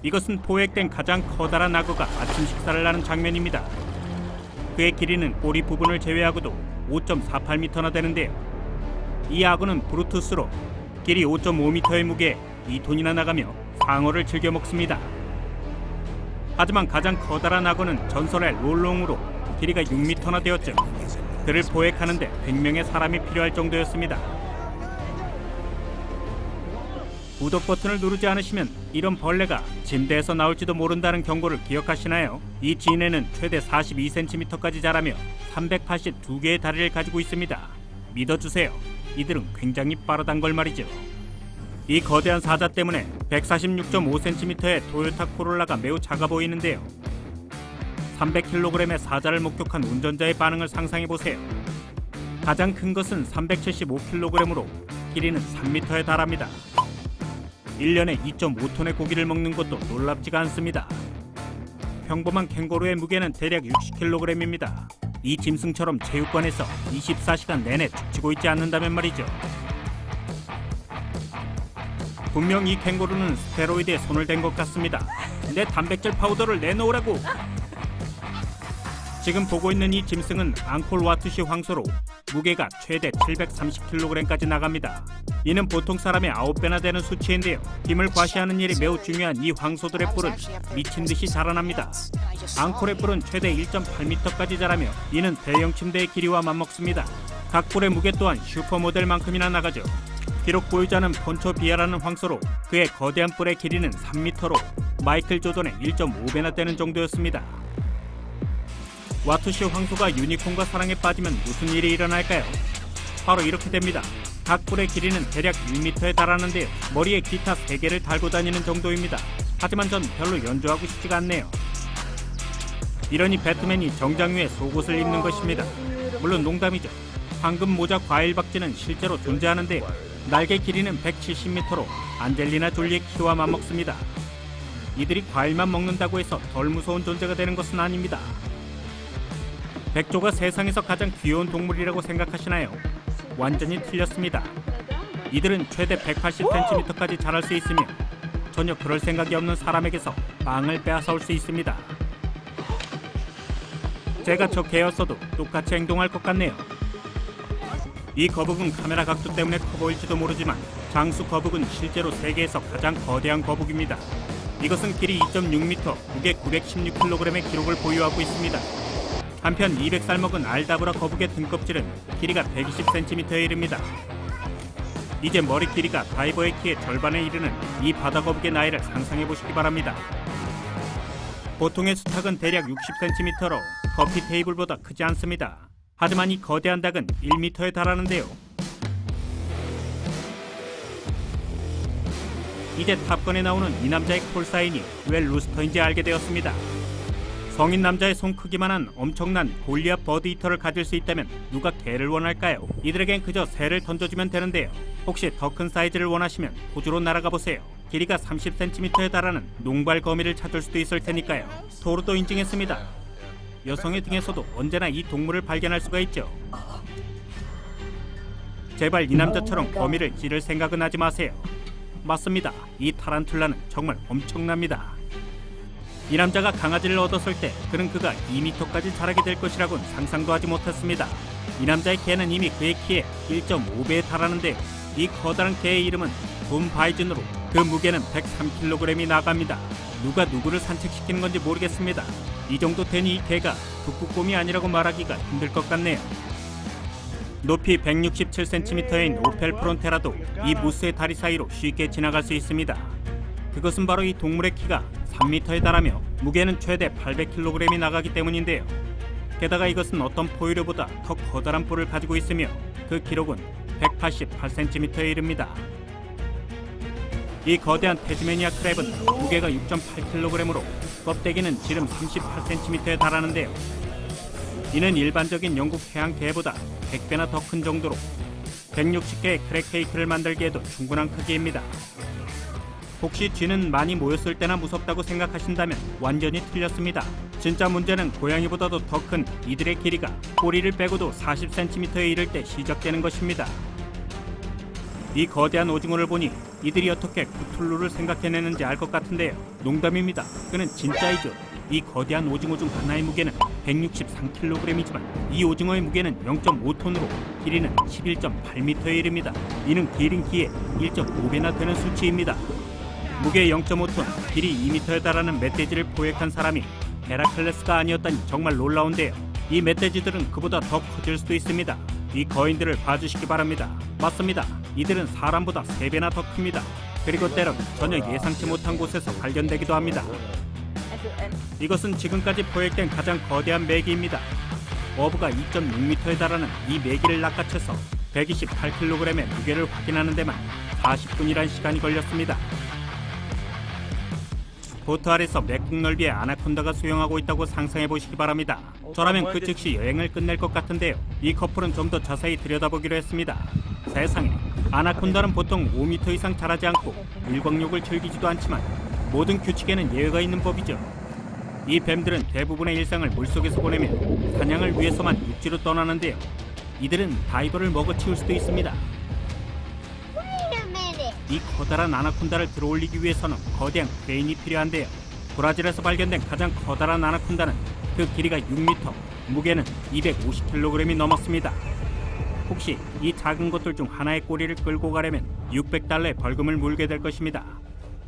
이것은 포획된 가장 커다란 악어가 아침 식사를 하는 장면입니다. 그의 길이는 꼬리 부분을 제외하고도 5.48m나 되는데요. 이 악어는 브루투스로 길이 5.5m의 무게에 2톤이나 나가며 상어를 즐겨 먹습니다. 하지만 가장 커다란 악어는 전설의 롤롱으로 길이가 6m나 되었죠. 그를 포획하는데 100명의 사람이 필요할 정도였습니다. 구독 버튼을 누르지 않으시면 이런 벌레가 침대에서 나올지도 모른다는 경고를 기억하시나요? 이 진해는 최대 42cm까지 자라며 382개의 다리를 가지고 있습니다. 믿어주세요. 이들은 굉장히 빠르단 걸 말이죠. 이 거대한 사자 때문에 146.5cm의 토요타 코롤라가 매우 작아 보이는데요. 300kg의 사자를 목격한 운전자의 반응을 상상해보세요. 가장 큰 것은 375kg으로 길이는 3m에 달합니다. 1년에 2.5톤의 고기를 먹는 것도 놀랍지가 않습니다. 평범한 캥거루의 무게는 대략 60kg입니다. 이 짐승처럼 체육관에서 24시간 내내 죽치고 있지 않는다면 말이죠. 분명 이 캥거루는 스테로이드에 손을 댄 것 같습니다. 내 단백질 파우더를 내놓으라고! 지금 보고 있는 이 짐승은 앙콜 와투시 황소로 무게가 최대 730kg까지 나갑니다. 이는 보통 사람의 9배나 되는 수치인데요. 힘을 과시하는 일이 매우 중요한 이 황소들의 뿔은 미친 듯이 자라납니다. 앙콜의 뿔은 최대 1.8m까지 자라며 이는 대형 침대의 길이와 맞먹습니다. 각 뿔의 무게 또한 슈퍼모델만큼이나 나가죠. 비록 보유자는 폰초 비아라는 황소로 그의 거대한 뿔의 길이는 3m로 마이클 조던의 1.5배나 되는 정도였습니다. 와투시 황소가 유니콘과 사랑에 빠지면 무슨 일이 일어날까요? 바로 이렇게 됩니다. 각 뿔의 길이는 대략 1m에 달하는데요. 머리에 기타 3개를 달고 다니는 정도입니다. 하지만 전 별로 연주하고 싶지가 않네요. 이러니 배트맨이 정장 위에 속옷을 입는 것입니다. 물론 농담이죠. 황금 모자 과일 박쥐는 실제로 존재하는데요. 날개 길이는 170m로 안젤리나 졸리의 키와 맞먹습니다. 이들이 과일만 먹는다고 해서 덜 무서운 존재가 되는 것은 아닙니다. 백조가 세상에서 가장 귀여운 동물이라고 생각하시나요? 완전히 틀렸습니다. 이들은 최대 180cm까지 자랄 수 있으며 전혀 그럴 생각이 없는 사람에게서 빵을 빼앗아올 수 있습니다. 제가 저 개였어도 똑같이 행동할 것 같네요. 이 거북은 카메라 각도 때문에 커 보일지도 모르지만 장수 거북은 실제로 세계에서 가장 거대한 거북입니다. 이것은 길이 2.6m, 무게 916kg의 기록을 보유하고 있습니다. 한편 200살 먹은 알다브라 거북의 등껍질은 길이가 120cm에 이릅니다. 이제 머리 길이가 다이버의 키의 절반에 이르는 이 바다 거북의 나이를 상상해 보시기 바랍니다. 보통의 수탉은 대략 60cm로 커피 테이블보다 크지 않습니다. 하지만 이 거대한 닭은 1m에 달하는데요. 이제 탑건에 나오는 이 남자의 콜사인이 왜 루스터인지 알게 되었습니다. 성인 남자의 손 크기만한 엄청난 골리앗 버드히터를 가질 수 있다면 누가 개를 원할까요? 이들에겐 그저 새를 던져주면 되는데요. 혹시 더 큰 사이즈를 원하시면 호주로 날아가 보세요. 길이가 30cm에 달하는 농발 거미를 찾을 수도 있을 테니까요. 토르도 인증했습니다. 여성의 등에서도 언제나 이 동물을 발견할 수가 있죠. 제발 이 남자처럼 거미를 찌를 생각은 하지 마세요. 맞습니다. 이 타란툴라는 정말 엄청납니다. 이 남자가 강아지를 얻었을 때 그는 그가 2m까지 자라게 될 것이라고는 상상도 하지 못했습니다. 이 남자의 개는 이미 그의 키의 1.5배에 달하는데 이 커다란 개의 이름은 돈 바이즌으로 그 무게는 103kg이 나갑니다. 누가 누구를 산책시키는 건지 모르겠습니다. 이 정도 되니 이 개가 북극곰이 아니라고 말하기가 힘들 것 같네요. 높이 167cm인 오펠 프론테라도 이 무스의 다리 사이로 쉽게 지나갈 수 있습니다. 그것은 바로 이 동물의 키가 3m에 달하며 무게는 최대 800kg이 나가기 때문인데요. 게다가 이것은 어떤 포유류보다 더 커다란 뿔을 가지고 있으며 그 기록은 188cm에 이릅니다. 이 거대한 태즈메니아 크랩은 무게가 6.8kg으로 껍데기는 지름 38cm에 달하는데요. 이는 일반적인 영국 해양 개보다 100배나 더 큰 정도로 160개의 크랙 케이크를 만들기에도 충분한 크기입니다. 혹시 쥐는 많이 모였을 때나 무섭다고 생각하신다면 완전히 틀렸습니다. 진짜 문제는 고양이보다도 더 큰 이들의 길이가 꼬리를 빼고도 40cm에 이를 때 시작되는 것입니다. 이 거대한 오징어를 보니 이들이 어떻게 쿠툴루를 생각해내는지 알 것 같은데요. 농담입니다. 그는 진짜이죠. 이 거대한 오징어 중 하나의 무게는 163kg이지만 이 오징어의 무게는 0.5톤으로 길이는 11.8m에 이릅니다. 이는 기린기의 1.5배나 되는 수치입니다. 무게 0.5톤, 길이 2m에 달하는 멧돼지를 포획한 사람이 헤라클레스가 아니었다니 정말 놀라운데요. 이 멧돼지들은 그보다 더 커질 수도 있습니다. 이 거인들을 봐주시기 바랍니다. 맞습니다. 이들은 사람보다 3배나 더 큽니다. 그리고 때론 전혀 예상치 못한 곳에서 발견되기도 합니다. 이것은 지금까지 포획된 가장 거대한 메기입니다. 어부가 2.6m에 달하는 이 메기를 낚아채서 128kg의 무게를 확인하는 데만 40분이란 시간이 걸렸습니다. 보트 아래서 맥국 넓이의 아나콘다가 수영하고 있다고 상상해 보시기 바랍니다. 저라면 그 즉시 여행을 끝낼 것 같은데요. 이 커플은 좀 더 자세히 들여다보기로 했습니다. 세상에, 아나콘다는 보통 5m 이상 자라지 않고 일광욕을 즐기지도 않지만 모든 규칙에는 예외가 있는 법이죠. 이 뱀들은 대부분의 일상을 물속에서 보내며 사냥을 위해서만 육지로 떠나는데요. 이들은 다이버를 먹어치울 수도 있습니다. 이 커다란 아나콘다를 들어올리기 위해서는 거대한 크레인이 필요한데요. 브라질에서 발견된 가장 커다란 아나콘다는 그 길이가 6m, 무게는 250kg이 넘었습니다. 혹시 이 작은 것들 중 하나의 꼬리를 끌고 가려면 $600의 벌금을 물게 될 것입니다.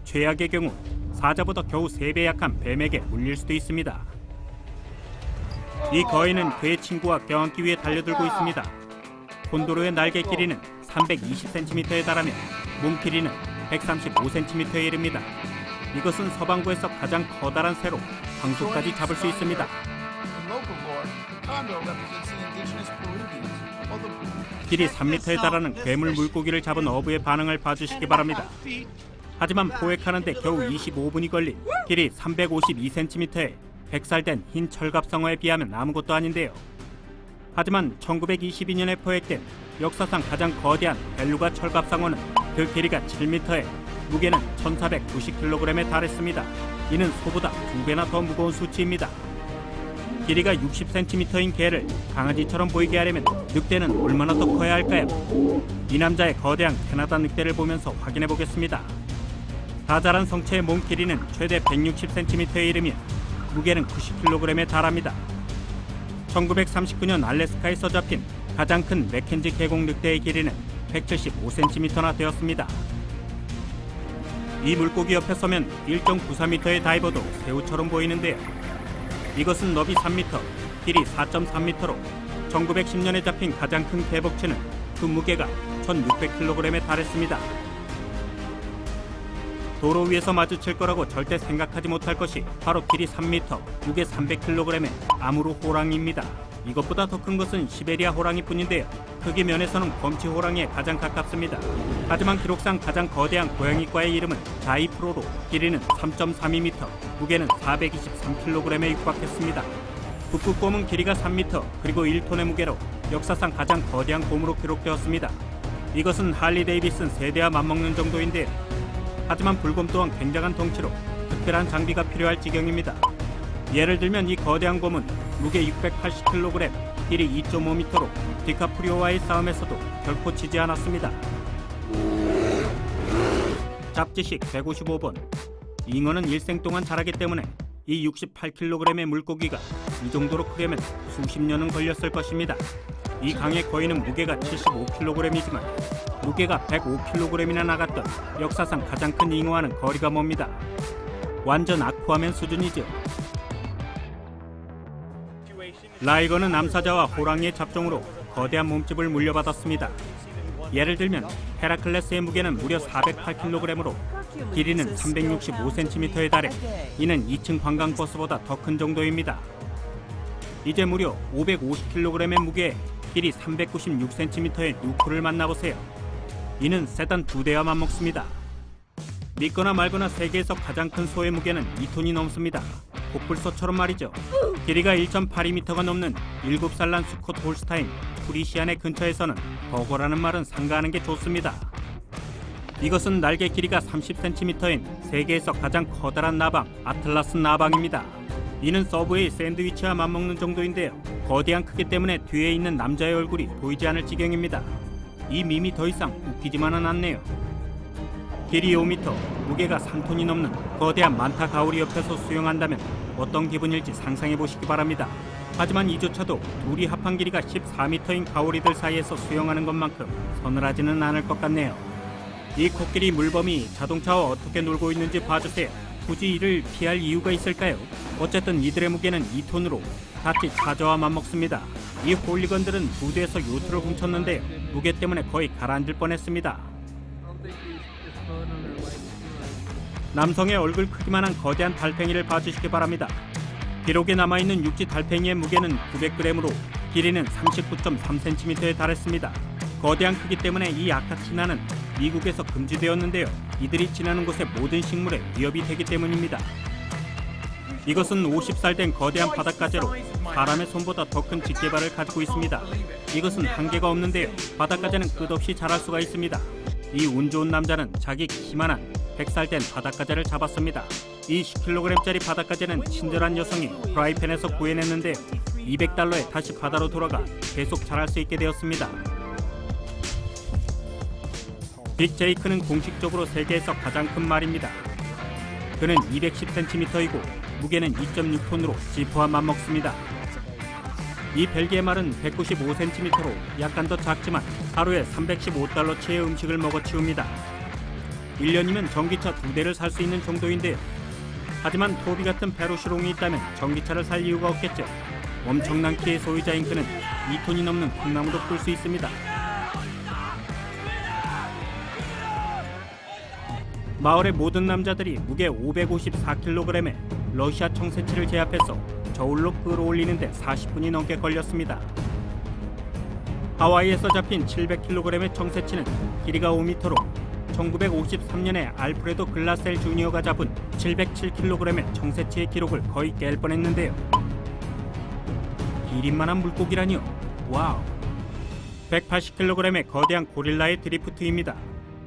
최악의 경우 사자보다 겨우 3배 약한 뱀에게 물릴 수도 있습니다. 이 거인은 그의 친구와 껴안기 위해 달려들고 있습니다. 콘도로의 날개 길이는 320cm에 달하며 몸 길이는 135cm에 이릅니다. 이것은 서방부에서 가장 커다란 새로 황소까지 잡을 수 있습니다. 길이 3m에 달하는 괴물 물고기를 잡은 어부의 반응을 봐주시기 바랍니다. 하지만 포획하는데 겨우 25분이 걸린 길이 352cm의 100살 된 흰 철갑상어에 비하면 아무것도 아닌데요. 하지만 1922년에 포획된 역사상 가장 거대한 벨루가 철갑상어는 그 길이가 7m에 무게는 1490kg에 달했습니다. 이는 소보다 2배나 더 무거운 수치입니다. 길이가 60cm인 개를 강아지처럼 보이게 하려면 늑대는 얼마나 더 커야 할까요? 이 남자의 거대한 캐나다 늑대를 보면서 확인해 보겠습니다. 다 자란 성체의 몸 길이는 최대 160cm에 이르며 무게는 90kg에 달합니다. 1939년 알래스카에서 잡힌 가장 큰 맥켄지 계곡 늑대의 길이는 175cm나 되었습니다. 이 물고기 옆에 서면 1.94m의 다이버도 새우처럼 보이는데요. 이것은 너비 3m, 길이 4.3m로 1910년에 잡힌 가장 큰 개복치는 그 무게가 1600kg에 달했습니다. 도로 위에서 마주칠 거라고 절대 생각하지 못할 것이 바로 길이 3m, 무게 300kg의 아무르 호랑이입니다. 이것보다 더 큰 것은 시베리아 호랑이뿐인데요. 크기 면에서는 검치 호랑이에 가장 가깝습니다. 하지만 기록상 가장 거대한 고양이과의 이름은 자이프로로 길이는 3.32m, 무게는 423kg에 육박했습니다. 북극곰은 길이가 3m, 그리고 1톤의 무게로 역사상 가장 거대한 곰으로 기록되었습니다. 이것은 할리 데이비슨 세대와 맞먹는 정도인데요. 하지만 불곰 또한 굉장한 덩치로 특별한 장비가 필요할 지경입니다. 예를 들면 이 거대한 곰은 무게 680kg, 길이 2.5m로 디카프리오와의 싸움에서도 결코 지지 않았습니다. 잡지식 155번. 잉어는 일생 동안 자라기 때문에 이 68kg의 물고기가 이 정도로 크려면 수십 년은 걸렸을 것입니다. 이 강의 거인은 무게가 75kg이지만 무게가 105kg이나 나갔던 역사상 가장 큰 잉어와는 거리가 멉니다. 완전 아쿠아맨 수준이죠. 라이거는 암사자와 호랑이의 잡종으로 거대한 몸집을 물려받았습니다. 예를 들면 헤라클레스의 무게는 무려 408kg으로 길이는 365cm에 달해 이는 2층 관광버스보다 더 큰 정도입니다. 이제 무려 550kg의 무게에 길이 396cm의 누크를 만나보세요. 이는 세단 2대와 맞먹습니다. 믿거나 말거나 세계에서 가장 큰 소의 무게는 2톤이 넘습니다. 복불소처럼 말이죠. 길이가 1.82m가 넘는 7살 난 수컷 홀스타인 프리시안의 근처에서는 버거라는 말은 삼가하는 게 좋습니다. 이것은 날개 길이가 30cm인 세계에서 가장 커다란 나방 아틀라스 나방입니다. 이는 서브웨이 샌드위치와 맞먹는 정도인데요. 거대한 크기 때문에 뒤에 있는 남자의 얼굴이 보이지 않을 지경입니다. 이 밈이 더 이상 웃기지만은 않네요. 길이 5m, 무게가 3톤이 넘는 거대한 만타 가오리 옆에서 수영한다면 어떤 기분일지 상상해 보시기 바랍니다. 하지만 이조차도 둘이 합한 길이가 14m인 가오리들 사이에서 수영하는 것만큼 서늘하지는 않을 것 같네요. 이 코끼리 물범이 자동차와 어떻게 놀고 있는지 봐주세요. 굳이 이를 피할 이유가 있을까요? 어쨌든 이들의 무게는 2톤으로 자칫 차저와 맞먹습니다. 이 홀리건들은 부두에서 요트를 훔쳤는데요. 무게 때문에 거의 가라앉을 뻔했습니다. 남성의 얼굴 크기만한 거대한 달팽이를 봐주시기 바랍니다. 기록에 남아있는 육지 달팽이의 무게는 900g으로 길이는 39.3cm에 달했습니다. 거대한 크기 때문에 이 아카치나는 미국에서 금지되었는데요. 이들이 지나는 곳의 모든 식물에 위협이 되기 때문입니다. 이것은 50살 된 거대한 바닷가재로 사람의 손보다 더 큰 직계발을 가지고 있습니다. 이것은 한계가 없는데요. 바닷가재는 끝없이 자랄 수가 있습니다. 이 운 좋은 남자는 자기 키만한 100살 된 바닷가재를 잡았습니다. 이 10kg짜리 바닷가재는 친절한 여성이 프라이팬에서 구해냈는데요. $200에 다시 바다로 돌아가 계속 자랄 수 있게 되었습니다. 빅 제이크는 공식적으로 세계에서 가장 큰 말입니다. 그는 210cm이고 무게는 2.6톤으로 지프와 맞먹습니다. 이 벨기에 말은 195cm로 약간 더 작지만 하루에 $315치의 음식을 먹어 치웁니다. 1년이면 전기차 2대를 살 수 있는 정도인데요. 하지만 토비 같은 페루시롱이 있다면 전기차를 살 이유가 없겠죠. 엄청난 키의 소유자인 그는 2톤이 넘는 콩나무도 풀 수 있습니다. 마을의 모든 남자들이 무게 554kg의 러시아 청새치를 제압해서 저울로 끌어올리는데 40분이 넘게 걸렸습니다. 하와이에서 잡힌 700kg의 청새치는 길이가 5m로 1953년에 알프레도 글라셀 주니어가 잡은 707kg의 청새치의 기록을 거의 깰 뻔했는데요. 기린만한 물고기라니요. 와우. 180kg의 거대한 고릴라의 드리프트입니다.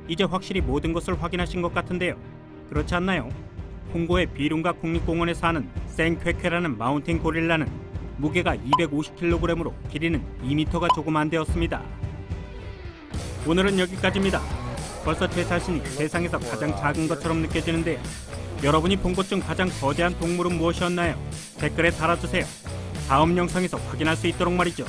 이제 확실히 모든 것을 확인하신 것 같은데요. 그렇지 않나요? 콩고의 비룬가 국립공원에 사는 생쾌쾌라는 마운틴 고릴라는 무게가 250kg으로 길이는 2m가 조금 안 되었습니다. 오늘은 여기까지입니다. 벌써 제 자신이 세상에서 가장 작은 것처럼 느껴지는데요. 여러분이 본 것 중 가장 거대한 동물은 무엇이었나요? 댓글에 달아주세요. 다음 영상에서 확인할 수 있도록 말이죠.